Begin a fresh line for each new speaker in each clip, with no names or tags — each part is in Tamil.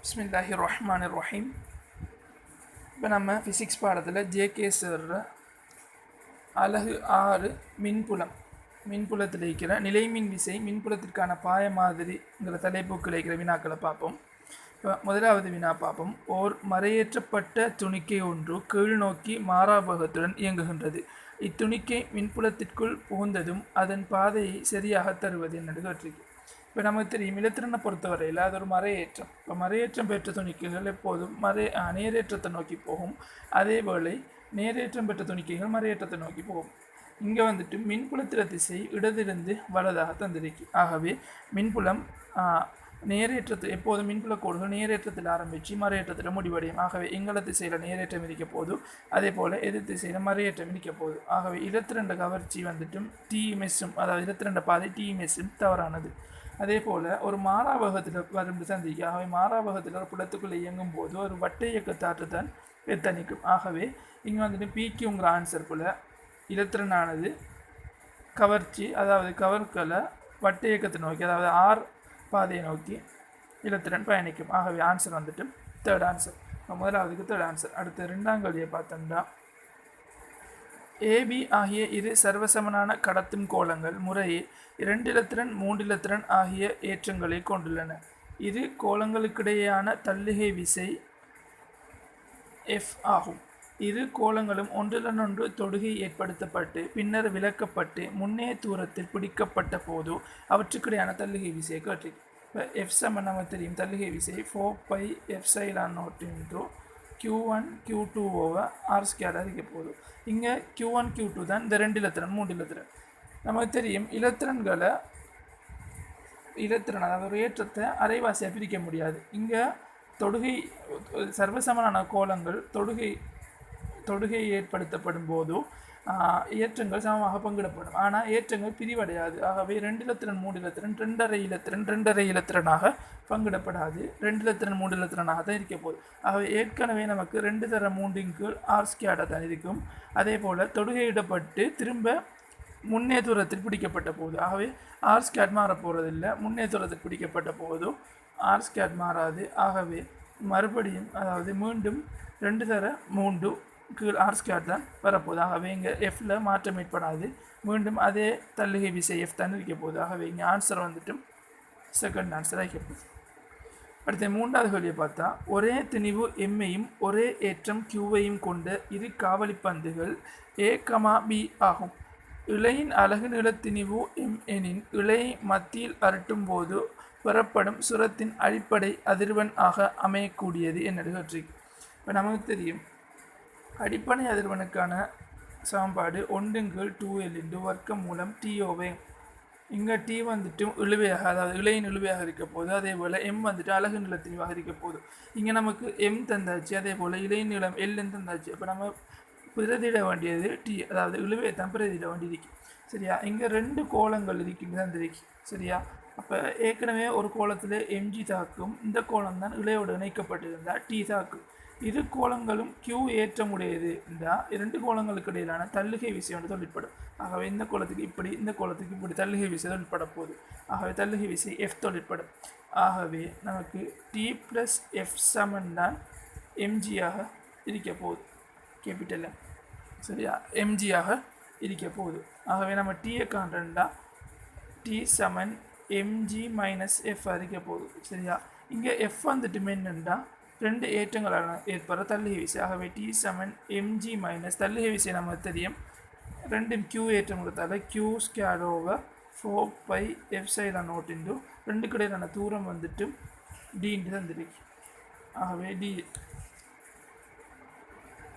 பிஸ்மில்லாஹிர்ரஹ்மானிர்ரஹீம். இப்போ நம்ம ஃபிசிக்ஸ் பாடத்தில் ஜேகே சார் அலகு 6 மின்புலத்தில் இருக்கிற நிலைமின் விசை மின்புலத்திற்கான பாய மாதிரிங்கிற தலைப்புக்கு இருக்கிற வினாக்களை பார்ப்போம். இப்போ முதலாவது வினா பார்ப்போம். ஓர் மறையேற்றப்பட்ட துணிக்கை ஒன்று கீழ் நோக்கி மாறாபகத்துடன் இயங்குகின்றது. இத்துணிக்கை மின்புலத்திற்குள் புகுந்ததும் அதன் பாதையை சரியாக தருவது என்னது கேட்டிருக்கு. இப்போ நமக்கு தெரியும் இலத்திரனை பொறுத்தவரையில் அது ஒரு மறையேற்றம். இப்போ மறையேற்றம் பெற்ற துணிக்கைகள் எப்போதும் நேரேற்றத்தை நோக்கி போகும். அதேவேளை நேரேற்றம் பெற்ற துணிக்கைகள் மறையேற்றத்தை நோக்கி போகும். இங்கே வந்துட்டு மின்புலத்திற திசை இடதிலிருந்து வலதாக தந்திருக்கு. ஆகவே மின்புலம் நேரேற்றத்தில் எப்போதும் மின்புல கோடுகள் நேரேற்றத்தில் ஆரம்பித்து மறையேற்றத்தில் முடிவடையும். ஆகவே எங்கள திசையில் நேரேற்றம் இருக்க போதும், அதே போல் எதிர் திசையில் மறையேற்றம் இருக்க போகுது. ஆகவே 22 கவர்ச்சி வந்துட்டும் டிஎம்எஸும், அதாவது 22 பாதை டிஎம்எஸும் தவறானது. அதே போல் ஒரு மாறாபகத்தில் வரும் சந்திக்கு. ஆகவே மாறாபகத்தில் ஒரு புலத்துக்குள்ளே இயங்கும் போது ஒரு வட்ட இயக்கத்தாற்று தான் எத்தனிக்கும். ஆகவே இங்கே வந்துட்டு பிக்யூங்கிற ஆன்சர் போல் இலத்திரனானது கவர்ச்சி, அதாவது கவர்களை வட்ட இயக்கத்தை நோக்கி, அதாவது ஆர் பாதையை நோக்கி இலத்திரன் பயணிக்கும். ஆகவே ஆன்சர் வந்துட்டு தேர்ட் ஆன்சர். முதலாவதுக்கு தேர்ட் ஆன்சர். அடுத்து ரெண்டாம் கேள்வியை பார்த்தோம்னா, ஏபி ஆகிய இரு சர்வசமனான கடத்தும் கோளங்கள் முறையே 2 இலத்திரன் 3 இலத்திரன் ஆகிய ஏற்றங்களை கொண்டுள்ளன. இரு கோளங்களுக்கிடையேயான தள்ளுகை விசை F ஆகும். இரு கோளங்களும் ஒன்றுடன் ஒன்று தொடுகை ஏற்படுத்தப்பட்டு பின்னர் விலக்கப்பட்டு முன்னே தூரத்தில் பிடிக்கப்பட்ட போது அவற்றுக்கிடையான தள்ளுகை விசையை கேட்டிருக்கு. இப்போ எஃப் சமன் நம்ம தெரியும், தள்ளுகை விசை 4πε0 Q1 Q2 over R square இருக்க போகுது. இங்கே Q1 Q2 தான் இந்த 2 இலத்திரன் 3 இலத்திரன். நமக்கு தெரியும் இலத்திரன் அதாவது ஒரு ஏற்றத்தை அரைவாசியாக பிரிக்க முடியாது. இங்கே தொடுகை சர்வசமனான கோளங்கள் தொடுகை ஏற்படுத்தப்படும் போது ஏற்றங்கள் சமமாக பங்கிடப்படும். ஆனால் ஏற்றங்கள் பிரிவடையாது. ஆகவே 2 இலத்திரன் 3 இலத்திரன் 2.5 இலத்திரனாக பங்கிடப்படாது. 2 இலத்திரன் 3 இலத்திரனாக தான் இருக்க போகுது. ஆகவே ஏற்கனவே நமக்கு 2 தர 3 ஆர் ஸ்கொயர்டாக தான் இருக்கும். அதே போல் தொடுகையிடப்பட்டு திரும்ப முன்னே தூரத்தில் பிடிக்கப்பட்ட போது, ஆகவே ஆர் ஸ்கொயர் மாறப்போகிறதில்லை. முன்னே தூரத்தில் பிடிக்கப்பட்ட போதும் ஆர் ஸ்கொயர் மாறாது. ஆகவே மறுபடியும், அதாவது மீண்டும் 2 தர 3 கீழ் ஆர் ஸ்கொயர் தான் வரப்போகுது. ஆகவே இங்கே எஃப்பில் மாற்றம் ஏற்படாது. மீண்டும் அதே தள்ளுகை விசை எஃப் தான் இருக்க போகுது. ஆகவே இங்கே ஆன்சர் வந்துட்டு செகண்ட் ஆன்சர் ஆகிக்கப்போகுது. அடுத்த மூன்றாவது கேள்வியை பார்த்தா, ஒரே திணிவு எம்மையும் ஒரே ஏற்றம் கியூவையும் கொண்ட இரு காவலிப்பந்துகள் ஏ கமா பி ஆகும். இழையின் அலகு நிலத்திணிவு எம் எனின் இழையை மத்தியில் அரட்டும் போது பெறப்படும் சுரத்தின் அடிப்படை அதிர்வெண் ஆக அமையக்கூடியது என்னது கேட்டிருக்கு. இப்போ நமக்கு தெரியும் அடிப்படை அதிர்வெண்ணுக்கான சமன்பாடு 1/2L வர்க்கம் மூலம் TOவை. இங்கே T வந்துட்டு இழுவையாக, அதாவது இழையின் இழுவையாக இருக்க போது. அதே போல் M வந்துட்டு அலகு நிலத்திணிவாக இருக்க போகுது. இங்கே நமக்கு M தந்தாச்சு, அதே போல் இழையின் நிலம் L தந்தாச்சு. அப்போ நம்ம பிரதிட வேண்டியது T, அதாவது இழுவையை தான் பிரதிட வேண்டியிருக்கு. சரியா? இங்கே 2 கோளங்கள் இருக்கின்றது தந்திருக்கு. சரியா? அப்போ ஏற்கனவே ஒரு கோளத்தில் MG தாக்கும், இந்த கோளம் தான் இழையோடு இணைக்கப்பட்டிருந்தால் T தாக்கு. இரு கோளங்களும் Q ஏற்றமுடையது என்றால் 2 கோளங்களுக்கு இடையிலான தள்ளுகை விசை ஒன்று தொழிற்படும். ஆகவே இந்த கோளத்துக்கு இப்படி, இந்த கோளத்துக்கு இப்படி தள்ளுகை விசை தொழிற்பட போகுது. ஆகவே தள்ளுகை விசை F தொழிற்படும். ஆகவே நமக்கு T + F சமன் தான் MGயாக இருக்க போகுது. Capital M. சரியா? MGயாக இருக்க போகுது. ஆகவே நம்ம Tயை காண்றா T சமன் MG - F இருக்க போகுது. சரியா? இங்கே F வந்துட்டு என்னென்னா 2 ஏற்றங்களான ஏற்படுற தள்ளுகை விசை. ஆகவே T சமன் MG - தள்ளுகை விசை நமக்கு தெரியும் 2 Q ஏற்றம் கொடுத்தால Q² ஓவர் 4πε0 2 கிடையிலான தூரம் வந்துட்டு D தந்திருக்கு. ஆகவே D.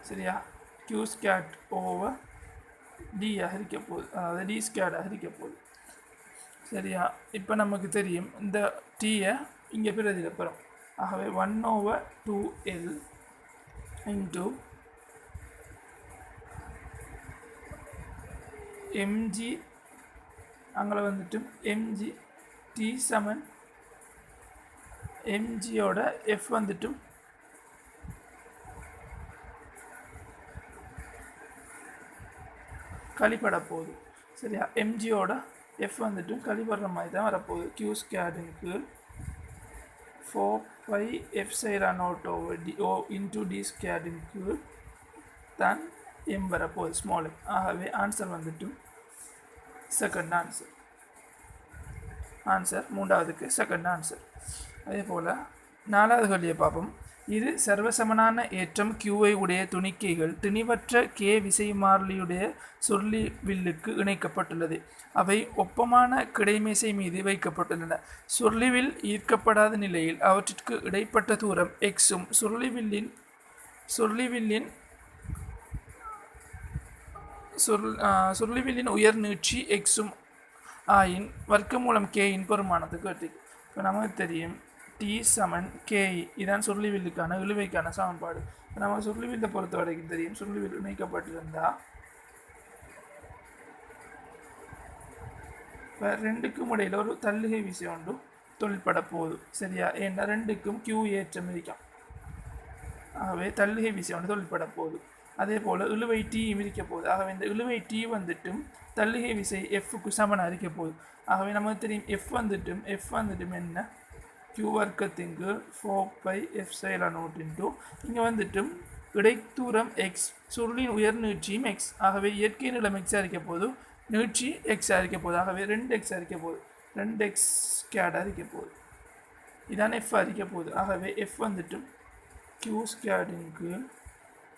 சரியா? Q² ஓவர் D இருக்க போகுது, அதாவது D² இருக்க போகுது. சரியா? இப்போ நமக்கு தெரியும் இந்த Tயை இங்கே பிரதியிடப்படும். ஆகவே 1/2L இன்ட்டு MG, அங்கே வந்துட்டு MG T சமன் MGயோட F வந்துட்டு கழிப்பட போகுது. சரியா? MGயோட F வந்துட்டு கழிப்படுற மாதிரி தான் வரப்போகுது. Q² 4 pi epsilon naught over d o into d squared இன் கீழ் தான் m வரப்போகுது ஸ்மால் m. ஆகவே ஆன்சர் வந்துட்டு செகண்ட் ஆன்சர் மூன்றாவதுக்கு செகண்ட் ஆன்சர். அதே போல் நாலாவது கேள்வியை பார்ப்போம். இது சர்வசமனான ஏற்றம் கியூவை உடைய துணிக்கைகள் திணிவற்ற கே விசை மாறிலியுடைய சுருளி வில்லுக்கு இணைக்கப்பட்டுள்ளது. அவை ஒப்பமான கிடைமேசை மீது வைக்கப்பட்டுள்ளன. சுருளிவில் ஈர்க்கப்படாத நிலையில் அவற்றிற்கு இடைப்பட்ட தூரம் எக்ஸும் சுருளிவில்லின் உயர் நீட்சி எக்ஸும் ஆயின் வர்க்கமூலம் கேயின் பெருமானத்துக்கு வெற்றி. இப்போ நமக்கு தெரியும் டி சமன் கேஇ இதான் சுருளிவில்லுக்கான இழுவைக்கான சமன்பாடு. இப்போ நம்ம சுருளிவில்லை பொறுத்த வரைக்கும் தெரியும் சுருளிவில் இணைக்கப்பட்டிருந்தால் இப்போ ரெண்டுக்கும் இடையில் ஒரு தள்ளுகை விசை ஒன்று தொழிற்பட போகுது சரியா. ஏன்னா ரெண்டுக்கும் கியூ ஏற்றம் இருக்கும். ஆகவே தள்ளுகை விசை ஒன்று தொழிற்பட போகுது. அதே போல் இழுவை டி இருக்க போகுது. ஆகவே இந்த இழுவை டி வந்துட்டும் தள்ளுகை விசை எஃப்க்கு சமனாக இருக்க போகுது. ஆகவே நமக்கு தெரியும் எஃப் வந்துட்டும் என்ன கியூ வர்க்கத்திற்கு 4 pi epsilon naught இன்ட்டு இங்கே வந்துட்டும் இடைத்தூரம் எக்ஸ் சுருளின் உயர் நீட்சியும் எக்ஸ். ஆகவே இயற்கை நிலம் எக்ஸாக இருக்க போது நீட்சி எக்ஸாக இருக்க போகுது. ஆகவே 2x இருக்க போகுது 2x ஸ்கேடாக இருக்க போகுது. இதான் எஃப் இருக்க போகுது. ஆகவே F வந்துட்டும் Q ஸ்கேடிங்கு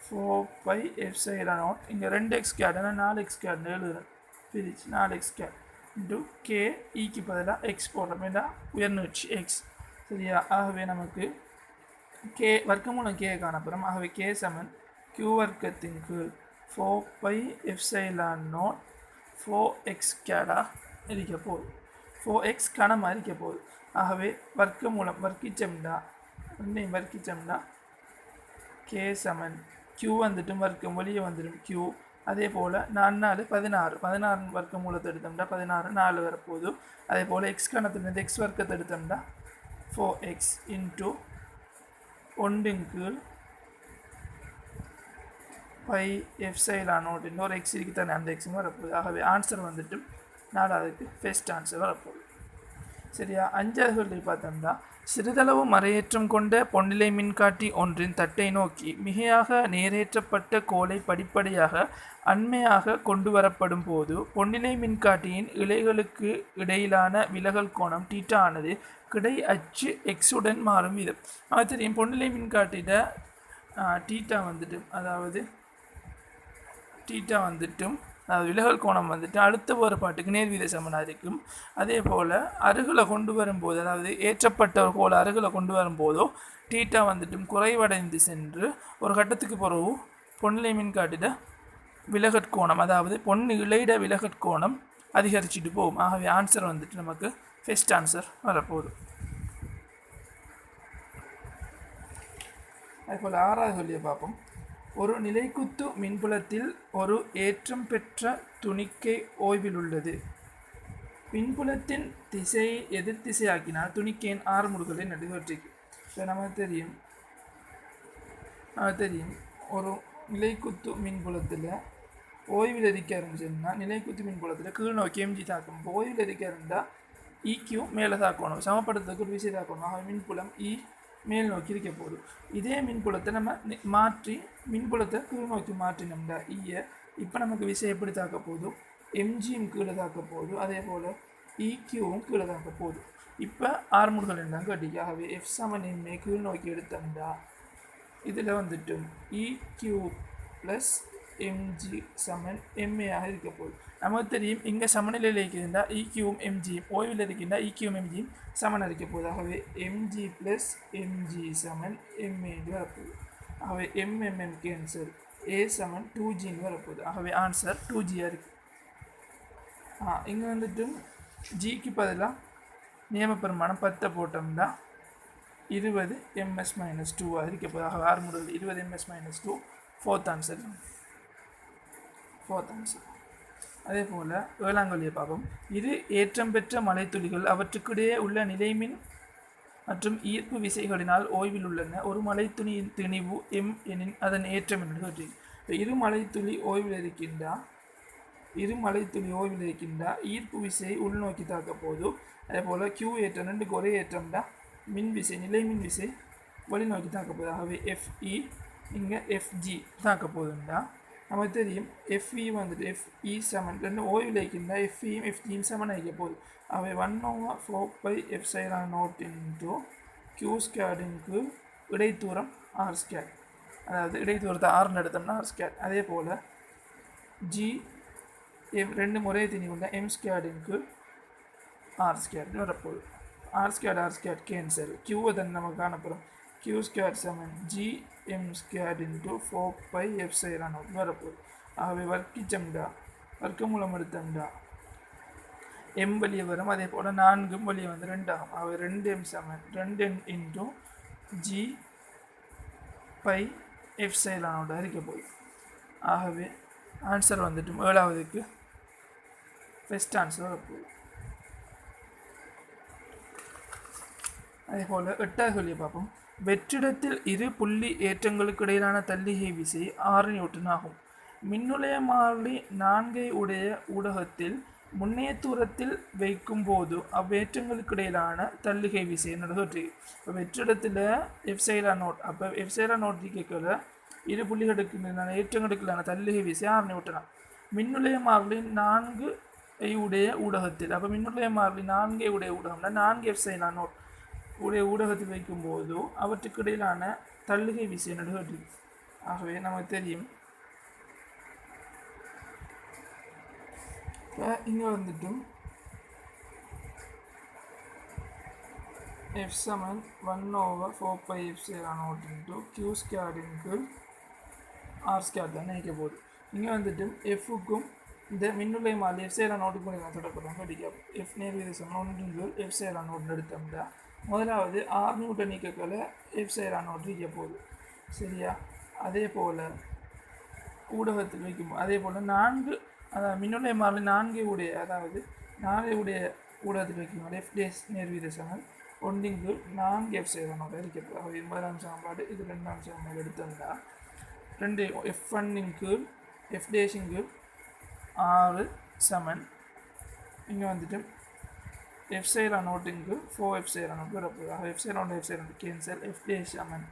4 pi epsilon naught இங்கே 2x ஸ்கேடுனா 4x ஸ்கேடுன்னு எழுதுறேன் பிரிச்சு 4x ஸ்கேட் இன்ட்டு கே ஈக்கு பதிலாக எக்ஸ் போடுறோம். ஏன்னா உயர் நீட்சி எக்ஸ் சரியா. ஆகவே நமக்கு கே வர்க்கமூலம் கே காணப்படும். ஆகவே கே சமன் கியூ வர்க்கத்தின் கீழ் 4 pi epsilon naught 4x ஸ்கேடாக இருக்க போகுது. 4x கணமாக இருக்க போகுது. ஆகவே வர்க்கமூலம் வர்க்கிச்சம்டா ரெண்டையும் வர்க்கிச்சம்டா கே சமன் கியூ வந்துட்டும் வர்க்கம் வெளியே வந்துடும் கியூ. அதே போல் 4 4 16 வர்க்க மூலத்தை எடுத்தோம்னா 16 4 வரப்போகுது. அதே போல் எக்ஸ் கணத்திலிருந்து எக்ஸ் வர்க்கத்தை எடுத்தோம்னா 4x இன்ட்டு 1 கீழ் pi epsilon naught இன்னொரு எக்ஸ் இருக்கு தானே அந்த எக்ஸும் வரப்போகுது. ஆகவே ஆன்சர் வந்துட்டு நாலாவதுக்கு ஃபர்ஸ்ட் ஆன்சர் வரப்போகுது சரியா. அஞ்சாவது கேள்வி பார்த்தோம்னா சிறிதளவு மறையேற்றம் கொண்ட பொன்னிலை மின்காட்டி ஒன்றின் தட்டை நோக்கி மிகையாக நேரேற்றப்பட்ட கோலை படிப்படியாக அண்மையாக கொண்டு வரப்படும் போது பொன்னிலை மின்காட்டியின் இலைகளுக்கு இடையிலான விலகல் கோணம் டீட்டா ஆனது கிடை அச்சு எக்ஸுடன் மாறும் விதம். அது தெரியும் பொன்னிலை மின்காட்டிட டீட்டா வந்துட்டும் அதாவது விலகல் கோணம் வந்துட்டு அடுத்த வேறுபாட்டுக்கு நேர்வீத சமனாக இருக்கும். அதே போல் அருகில் கொண்டு வரும்போது அதாவது ஏற்றப்பட்ட ஒரு கோலை அருகில் கொண்டு வரும்போதோ டீட்டா வந்துட்டும் குறைவடைந்து சென்று ஒரு கட்டத்துக்கு பிறகு பொன்னிலை மின்காட்டிட விலகற்கோணம் அதாவது பொன் இழையிட விலகற்கோணம் அதிகரிச்சுட்டு போகும். ஆகவே ஆன்சர் வந்துட்டு நமக்கு ஃபர்ஸ்ட் ஆன்சர் வரப்போகுது. அதுபோல் ஆறாவது சொல்லியை பார்ப்போம். ஒரு நிலைக்குத்து மின்புலத்தில் ஒரு ஏற்றம் பெற்ற துணிக்கை ஓய்வில் உள்ளது. மின்புலத்தின் திசையை எதிர் திசையாக்கினால் துணிக்கையின் 6 முடுகளை நடுவற்றிக்கு. இப்போ நமக்கு தெரியும் ஒரு நிலைக்குத்து மின்புலத்தில் ஓய்வில் இருக்க இருந்துச்சுன்னா நிலைக்குத்து மின்புலத்தில் கீழ் நோக்கி எம்ஜி தாக்கணும். ஓய்வில் இருக்க இருந்தால் இக்யூ மேலே தாக்கணும் சமப்படுத்துறதுக்கு ஒரு விசை தாக்கணும். ஆக மின்புலம் இ மேல் நோக்கி இருக்க போகுது. இதே மின்புலத்தை நம்ம மாற்றி மின்புலத்தை கீழ் நோக்கி மாற்றினோம்டா ஈயை இப்போ நமக்கு விசை எப்படி தாக்க போதும் எம்ஜியும் கீழே தாக்க போகுது. அதே போல் இக்யூவும் கீழே தாக்க போகுது. இப்போ 6 முடுகள் என்ன கட்டிக்கு. ஆகவே எஃப் சமன் எம்ஏ கீழ் நோக்கி எடுத்தோம்டா இதில் வந்துட்டு இக்யூ ப்ளஸ் எம்ஜி சமன் எம்ஏயாக இருக்க போகுது. நமக்கு தெரியும் இங்கே சமநிலையில் இருக்கின்றா இக்யூவும் எம்ஜியும் ஓய்வில் இருக்கின்றா இக்யூவும் எம்ஜியும் சமன் இருக்க போகுது. ஆகவே எம்ஜி ப்ளஸ் எம்ஜி சமன் எம்ஏன்னு வரப்போகுது. ஆகவே எம்எம்எம் கேன்சல் ஏ சமன் 2Gன்னு வரப்போகுது. ஆகவே ஆன்சர் 2Gயாக இருக்குது. இங்கே வந்துட்டு ஜிக்கு பதிலாக நியமப்பெருமானம் 10 போட்டோம்னா 20 ms-2 இருக்க போகுது. ஆக 6 முடுகள் 20 ms-2 ஃபோர்த் ஆன்சர். அதே போல் வேளாங்கல்லியை பார்ப்போம். இது ஏற்றம் பெற்ற மலைத்துளிகள் அவற்றுக்கிடையே உள்ள நிலைமின் மற்றும் ஈர்ப்பு விசைகளினால் ஓய்வில் உள்ளன. ஒரு மலைத்துளியின் திணிவு எம் எனின் அதன் ஏற்றம் என்று கேட்டு இரு மலைத்துளி ஓய்வில் இருக்கின்றா ஈர்ப்பு விசை உள்நோக்கி தாக்க போது. அதே போல் கியூ ஏற்றம் ரெண்டுக்கு ஒரே ஏற்றம்டா மின்விசை நிலை மின்விசை வெளிநோக்கி தாக்க போகுது. ஆகவே FE இங்கே FG தாக்க போகுதுண்டா நமக்கு தெரியும். FE வந்துட்டு FE சமன் ரெண்டு ஓய்வில் இருக்கின்ற FEயும் FGயும் சமன் ஆகிக்க போகுது. ஆகவே 1/4πε0 இன்ட்டு Q²க்கு இடைத்தூரம் R², அதாவது இடைத்தூரத்தை ஆர்னு எடுத்தோம்னா R². அதே போல் G ரெண்டு முறையை திணி கொண்ட M²க்கு R² வரப்போகுது. R² cancel. Qவை தான் நமக்கு காணப்படும். Q² சமன் GM² இன்ட்டு 4πε0 வரப்போகுது. ஆகவே வர்க்கிச்சம்டா வர்க்கமூலம் எடுத்தோம்டா M வெளியே வரும். அதே போல் 4 வெளியே வந்து 2 ஆகும். ஆகவே 2M சமன் 2N இன்ட்டு G/ε0 இருக்க போகுது. ஆகவே ஆன்சர் வந்துட்டு 7வதுக்கு ஃபஸ்ட் ஆன்சர் வரப்போகுது. அதே போல் 8வது கேள்வியை பார்ப்போம். வெற்றிடத்தில் இரு புள்ளி ஏற்றங்களுக்கு இடையிலான தள்ளிகை விசை 6 நியூட்டன் ஆகும். மின்னுலைய மாறிலி 4 உடைய ஊடகத்தில் முன்னைய தூரத்தில் வைக்கும் போது அவ்வேற்றங்களுக்கு இடையிலான தள்ளிகை விசை நடத்தி. இப்போ வெற்றிடத்தில் F0, அப்போ F0 கேட்கல இரு புள்ளிகளுக்கு ஏற்றங்களுக்கான தள்ளிகை விசை 6 நியூட்டனா. மின்னுலைய மாறிலி 4 உடைய ஊடகத்தில், அப்போ மின்னுலைய மாறிலி 4 உடைய ஊடகம்னா 4 F0 உடைய ஊடகத்தில் வைக்கும்போது அவற்றுக்கு இடையிலான தள்ளுகை விசை நடுகட்டு. ஆகவே நமக்கு தெரியும். இப்போ இங்கே வந்துட்டும் F சமன் 1/4πε0 இன்ட்டு Q² R² தான் நினைக்க போகுது. இங்கே வந்துட்டும் Fக்கும் இந்த மின்னுலை மாறிலி F0க்கும் தொடர்புறாங்க. படிக்க F நேர்வித சமன் 1 F0 எடுத்தோம்னா முதலாவது 6 நியூட்டன் நீக்கக்கல F0 இருக்க போகுது. சரியா? அதே போல் ஊடகத்தில் வைக்கும் அதே போல் 4 அதாவது மின்னுலை மாறிலி 4 உடைய, அதாவது 4 உடைய ஊடகத்தில் வைக்கும் F' நேர்வித சமன் 1 4 F0 இருக்க போகுது. ஆகவே முதலாம் சமன்பாடு இது ரெண்டாம் சமன்பாடு எடுத்தோம்னா 2 F1 F' 6 சமன் இங்கே வந்துட்டு F0 4F0 வரப்போகுது. ஆக F0 கேன்சல். F' சமன்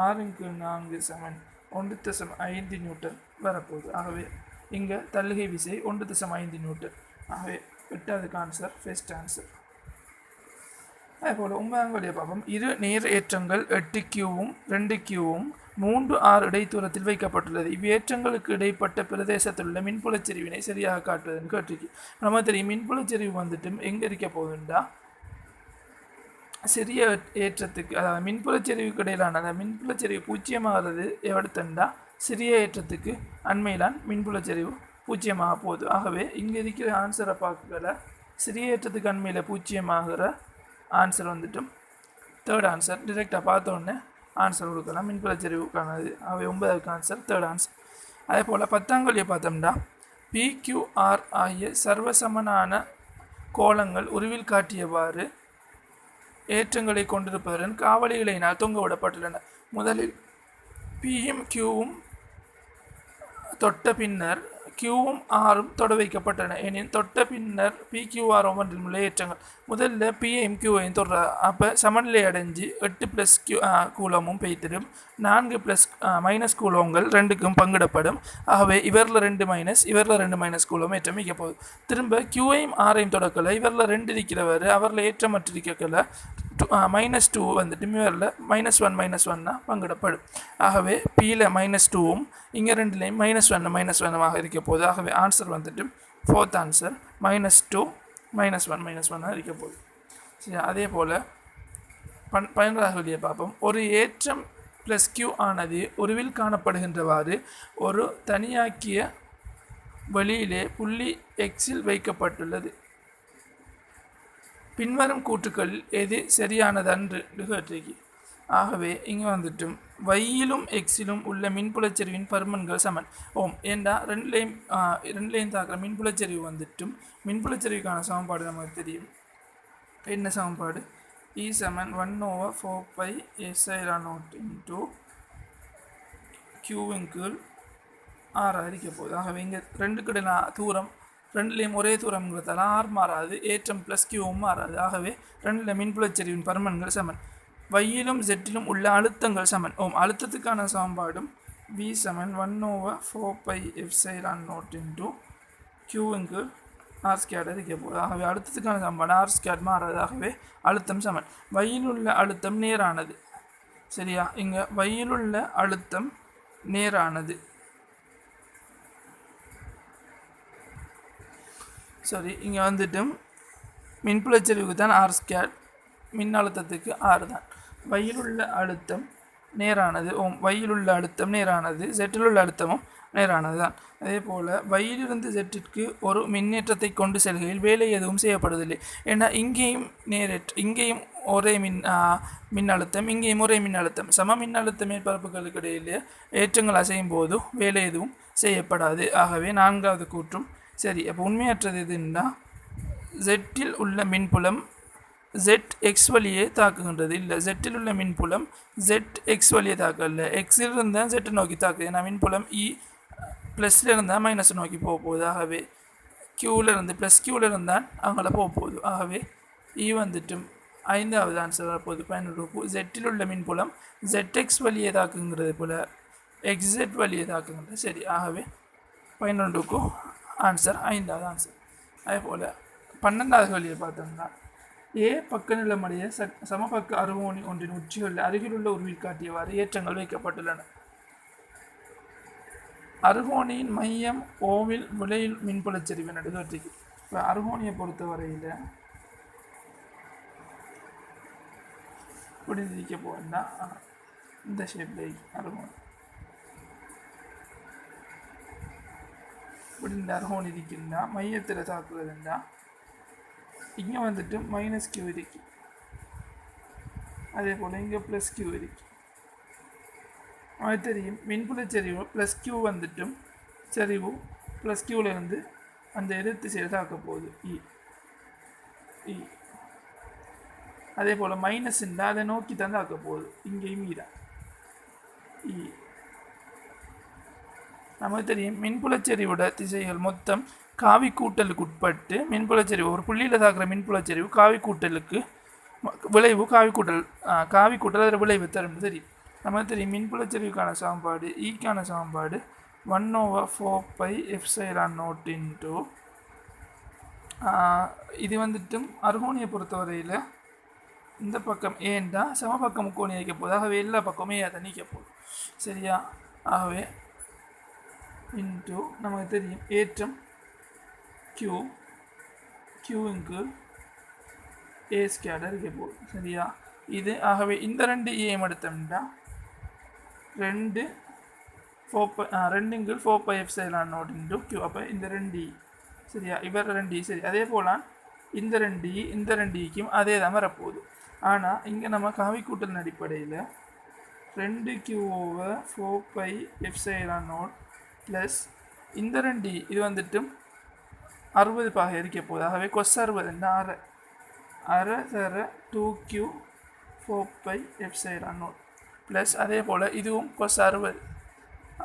6 சமன் 1.5 நியூட்டன் வரப்போகுது. ஆகவே இங்கே தள்ளுகை விசை 1.5 நியூட்டன். ஆகவே 8வதுக்கு ஆன்சர் ஃபர்ஸ்ட் ஆன்சர். அதே போல் 9ஆம் கேள்வியை பார்ப்போம். இரு நேர் ஏற்றங்கள் 8Qவும் 2Qவும் 3R இடைத்தூரத்தில் வைக்கப்பட்டுள்ளது. இவ்வேற்றங்களுக்கு இடைப்பட்ட பிரதேசத்தில் உள்ள மின்புலச்செறிவினை சரியாக காட்டுவதுன்னு கேட்டிருக்கு. நம்ம தெரியும் மின்புலச்செறிவு வந்துட்டு எங்கே இருக்க போகுதுண்டா சிறிய ஏற்றத்துக்கு, அதாவது மின்புலச்செறிவுக்கு இடையிலான அந்த மின்புலச்செறிவு 0 எவ்வளோத்தண்டா சிறிய ஏற்றத்துக்கு அண்மையிலான் மின்புலச்செறிவு 0 போகுது. ஆகவே இங்கே இருக்கிற ஆன்சரை பார்க்கல சிறிய ஏற்றத்துக்கு அண்மையில் 0 ஆன்சர் வந்துட்டும் தேர்ட் ஆன்சர் டிரெக்டாக பார்த்தோன்னே ஆன்சர் கொடுக்கலாம். மின்புலச்செறிவுக்கானது. ஆகவே 9வதுக்கு ஆன்சர் தேர்ட் ஆன்சர். அதே போல் 10ஆம் கேள்வியை பார்த்தோம்னா PQR ஆகிய சர்வசமனான கோளங்கள் உருவில் காட்டியவாறு ஏற்றங்களை கொண்டிருப்பதுடன் காவலிகளினால் தொங்கவிடப்பட்டுள்ளன. முதலில் Pயும் Qவும் தொட்ட பின்னர் Qவும் Rவும் தொட வைக்கப்பட்டன. எனில் தொட்ட பின்னர் PQR ஒவ்வொன்றில் உள்ள ஏற்றங்கள் முதல்ல Pயையும் Qவையும் தொடர, அப்போ சமநிலை அடைஞ்சு 8+ கூலமும் பெய்திடும். 4+ கூலங்கள் ரெண்டுக்கும் பங்கிடப்படும். ஆகவே இவரில் 2 இவரில் 2 கூலம் ஏற்றம் வைக்க போகுது. திரும்ப Qவையும் Rஐயும் தொடக்கல இவரில் 2 இருக்கிறவர் அவரில் ஏற்றமற்றிருக்கல -2 வந்துட்டு இவரில் -1 பங்கிடப்படும். ஆகவே Pயில் -2வும் இங்கே ரெண்டுலேயும் -1 இருக்க போகுது. ஆகவே ஆன்சர் வந்துட்டு ஃபோர்த் ஆன்சர் -2 -1 இருக்க போகுது. சரி, அதே போல் 12ஆவது கேள்வியை பார்ப்போம். ஒரு ஏற்றம் +Q ஆனது ஒருவில் காணப்படுகின்றவாறு ஒரு தனியாக்கிய வெளியிலே புள்ளி Xல் வைக்கப்பட்டுள்ளது. பின்வரும் கூற்றுக்கள் எது சரியானதன்று கேட்டிருக்கு. ஆகவே இங்கே வந்துட்டும் Yயிலும் Xயிலும் உள்ள மின்புலச்செறிவின் பருமன்கள் சமன். ஏண்டா ரெண்டுலேயும் தாக்குற மின்புலச்செறிவு வந்துட்டும் மின்புலச்செறிவுக்கான சமன்பாடு நமக்கு தெரியும். என்ன சமன்பாடு? E சமன் 1/4πε0 இன்ட்டு Qவின் கீழ் R இருக்க போகுது. ஆகவே இங்கே ரெண்டுக்கிடையில தூரம் ரெண்டுலேயும் ஒரே தூரம்ங்கிறதால ஆர் மாறாது, ஏற்றம் ப்ளஸ் கியூவும் மாறாது. ஆகவே ரெண்டில் மின்புலச்சரிவின் பருமன்கள் சமன். வையிலும் ஜெட்டிலும் உள்ள அழுத்தங்கள் சமன். அழுத்தத்துக்கான சமன்பாடும் V சமன் 1/4πε0 Qங்கு R² இருக்க போகுது. ஆகவே அழுத்தத்துக்கான சமன்பாடு R² மாறாது. ஆகவே அழுத்தம் சமன். வையில் உள்ள அழுத்தம் நேரானது. சரியா, இங்கே வையில் உள்ள அழுத்தம் நேரானது. சரி, இங்கே வந்துட்டு மின்புலச்சரிவுக்கு தான் R², மின் அழுத்தத்துக்கு R தான். வையில் உள்ள அழுத்தம் நேரானது. வையில் உள்ள அழுத்தம் நேரானது, ஜெட்டில் உள்ள அழுத்தமும் நேரானது தான். அதே போல் வையிலிருந்து ஜெட்டிற்கு ஒரு மின்னேற்றத்தை கொண்டு செல்கையில் வேலை எதுவும் செய்யப்படுவதில்லை. ஏன்னா இங்கேயும் ஒரே மின்னழுத்தம், இங்கேயும் ஒரே மின்னழுத்தம், சம மின்னழுத்த மேற்பரப்புகளுக்கு இடையிலே ஏற்றங்கள் அசையும் போது வேலை எதுவும் செய்யப்படாது. ஆகவே 4வது கூற்றும் சரி. அப்போ உண்மையற்றது எதுன்னா ஜெட்டில் உள்ள மின்புலம் ZX வழியே தாக்குகின்றது. இல்லை, ஜெட்டில் உள்ள மின்புலம் ZX வழியே தாக்கல, எக்ஸில் இருந்தால் ஜெட்டை நோக்கி தாக்குது. ஏன்னா மின்புலம் ப்ளஸில் இருந்தால் மைனஸ் நோக்கி போக போகுது. ஆகவே Qலேருந்து ப்ளஸ் Qவில் இருந்தால் அங்கே போக போகுது. ஆகவே வந்துட்டு 5வது ஆன்சர் வரப்போகுது. 11. ஜெட்டில் உள்ள மின்புலம் ZX வழியே தாக்குங்கிறது போல் XZ வழியே தாக்குங்கிறது. சரி, ஆகவே 11க்கும் ஆன்சர் 5வது ஆன்சர். அதே போல் 12வது வழியை பார்த்தோம்னா பக்க நிலமடைய சமபக்க அறுகோணி ஒன்றின் உச்சிகளில் அருகிலுள்ள உருவில் காட்டியவாறு ஏற்றங்கள் வைக்கப்பட்டுள்ளன. அருகோணியின் மையம் ஓவில் விலையில் மின்புலச்சரிவு நடுவற்றிக்கு. இப்போ அருகோணியை பொறுத்தவரையில் இப்படி இருக்க போனா இந்த ஷேப்பில் அருகோணி இப்படி இந்த அருகோணி இருக்குன்னா மையத்தில் தாக்குறதுன்னா இங்கே வந்துட்டு -Q இருக்கு. அதே போல் இங்கே +Q இருக்கு. அது தெரியும். மின்புலச்சரிவு +Q வந்துட்டும் சரிவு +Qலேருந்து அந்த எதிர்த்து செய்து தாக்க போகுது E. அதே போல் மைனஸ்ன்னா அதை நோக்கி தான் தாக்க போகுது. இங்கேயும் E. நமக்கு தெரியும் மின்புலச்சரிவோட திசைகள் மொத்தம் காவி கூட்டலுக்கு உட்பட்டு மின்புலச்சரிவு ஒரு புள்ளியில் தாக்குற மின்புலச்சரிவு காவி கூட்டலுக்கு விளைவு காவி கூட்டல் அதில் விளைவு தரும் தெரியும். நமக்கு தெரியும் மின்புலச்சரிவுக்கான சமன்பாடு ஈக்கான சமன்பாடு 1/4πε0 இது வந்துட்டு அருகோணியை பொறுத்தவரையில் இந்த பக்கம் ஏன்டா சமபக்கம் முக்கோணி வைக்க போகுது. ஆகவே எல்லா பக்கமும் அதை நீக்க போகுது. சரியா, ஆகவே நமக்கு தெரியும் ஏற்றம் Qங்கு A² இருக்க போகுது. சரியா, இது ஆகவே இந்த 2 ஏம் எடுத்தோம்னா 2/4πε0 Q. அப்போ இந்த 2 சரியா, இவர் 2 சரி. அதே போல் இந்த 2க்கும் அதே தான் வரப்போகுது. ஆனால் இங்கே நம்ம காவி கூட்டல் அடிப்படையில் 2Q/4πε0 ப்ளஸ் இந்த 2 இது வந்துட்டு 60 பாக இருக்க போகுது. ஆகவே கொஸ் 60 அரை தர 2Q/4πε0 ப்ளஸ் அதே போல் இதுவும் கொஸ் 60.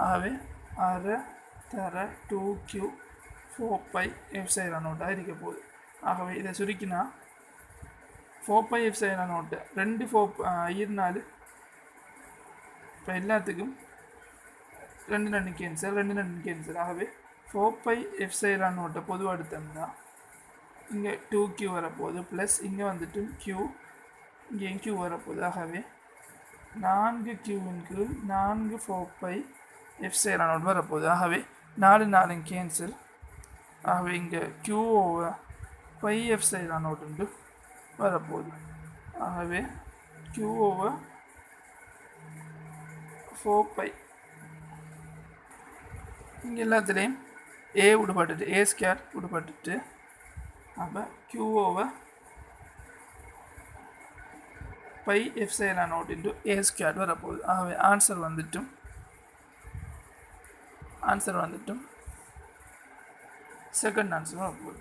ஆகவே அரை தர 2Q/4πε0 இருக்க போகுது. ஆகவே இதை சுருக்கினா 4πε0 2 4 இப்போ எல்லாத்துக்கும் 2 கேன்சல். ஆகவே 4πε0 பொதுவாக எடுத்தோம்னா இங்கே 2Q வரப்போகுது ப்ளஸ் இங்கே வந்துட்டு Q, இங்கேயும் Q வரப்போகுது. ஆகவே 4Q 4 4πε0 வரப்போகுது. ஆகவே 4 கேன்சல். ஆகவே இங்கே Q/πε0 வரப்போகுது. ஆகவே Q/4π இங்கே எல்லாத்துலேயும் A விடுபட்டுட்டு A² விடுபட்டுட்டு அப்போ Q/πε0 A² வரப்போகுது. ஆகவே ஆன்சர் வந்துட்டும் செகண்ட் ஆன்சர் வரப்போகுது.